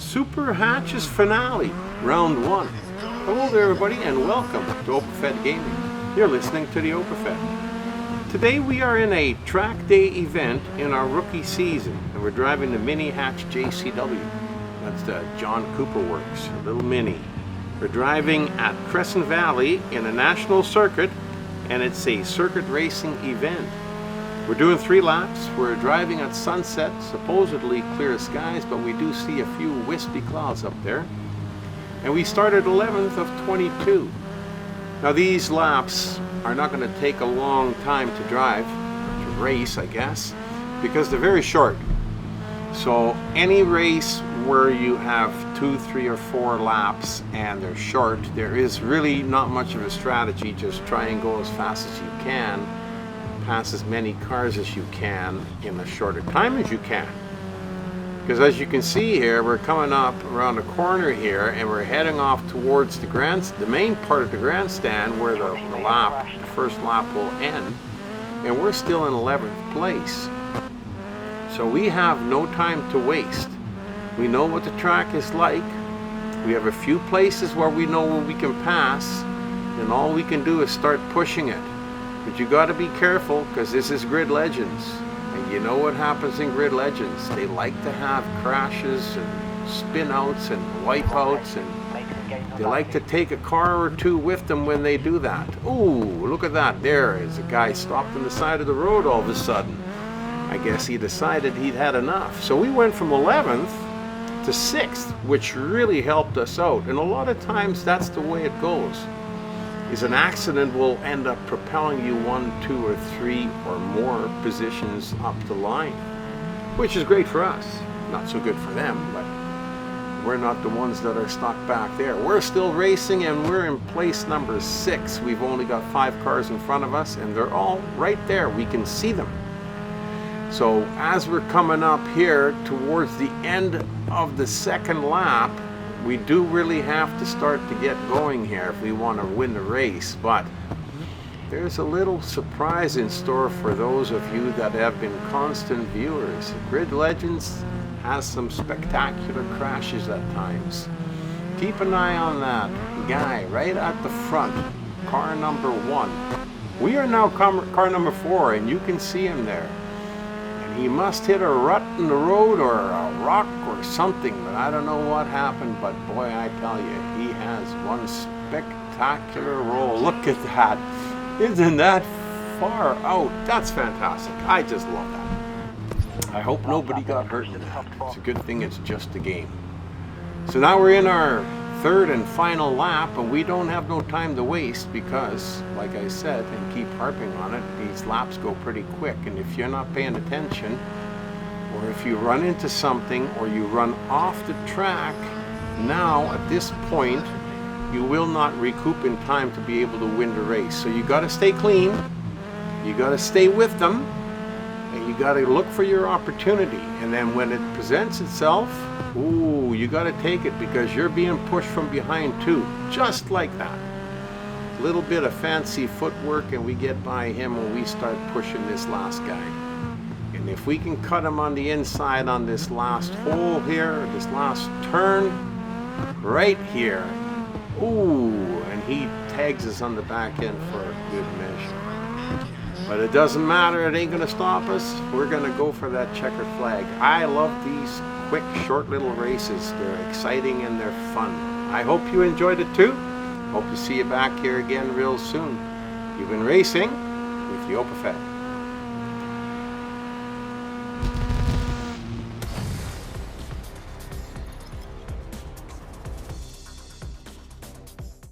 Super Hatches Finale, Round 1. Hello there everybody and welcome to OpenFed Gaming. You're listening to the OpenFed. Today we are in a track day event in our rookie season and we're driving the Mini Hatch JCW. That's the John Cooper Works, a little mini. We're driving at Crescent Valley in a national circuit and it's a circuit racing event. We're doing 3 laps. We're driving at sunset, supposedly clear skies, but we do see a few wispy clouds up there. And we started 11th of 22. Now these laps are not going to take a long time to drive, to race I guess, because they're very short. So any race where you have 2, 3, or 4 laps and they're short, there is really not much of a strategy. Just try and go as fast as you can, pass as many cars as you can in as short a time as you can. Because as you can see here, we're coming up around the corner here and we're heading off towards the main part of the grandstand where the first lap will end, and we're still in 11th place. So we have no time to waste. We know what the track is like. We have a few places where we know where we can pass, and all we can do is start pushing it. But you got to be careful because this is Grid Legends, and you know what happens in Grid Legends. They like to have crashes and spin outs and wipeouts, and they like to take a car or two with them when they do that. Ooh, look at that. There is a guy stopped on the side of the road all of a sudden. I guess he decided he'd had enough. So we went from 11th to 6th, which really helped us out. And a lot of times that's the way it goes. Is an accident will end up propelling you 1, 2, or 3 or more positions up the line, which is great for us. Not so good for them, but we're not the ones that are stuck back there. We're still racing and we're in place number 6. We've only got 5 cars in front of us and they're all right there. We can see them. So as we're coming up here towards the end of the second lap, we do really have to start to get going here if we want to win the race. But there's a little surprise in store for those of you that have been constant viewers. Grid Legends has some spectacular crashes at times. Keep an eye on that guy right at the front, car number 1. We are now car number 4 and you can see him there. He must hit a rut in the road or a rock or something, but I don't know what happened, but boy, I tell you, he has one spectacular roll. Look at that. Isn't that far out? That's fantastic. I just love that. I hope nobody got hurt in that. It's a good thing it's just a game. So now we're in our 3rd and final lap, and we don't have no time to waste because, like I said, and keep harping on it, these laps go pretty quick, and if you're not paying attention, or if you run into something, or you run off the track, now at this point, you will not recoup in time to be able to win the race. So you got to stay clean, you got to stay with them, and you got to look for your opportunity. And then when it presents itself, ooh, you got to take it because you're being pushed from behind too, just like that. A little bit of fancy footwork and we get by him when we start pushing this last guy. And if we can cut him on the inside on this last hole here, this last turn, right here, ooh, and he tags us on the back end for a good measure. But it doesn't matter, it ain't gonna stop us. We're gonna go for that checkered flag. I love these quick, short little races. They're exciting and they're fun. I hope you enjoyed it too. Hope to see you back here again real soon. You've been racing with the OpenFed.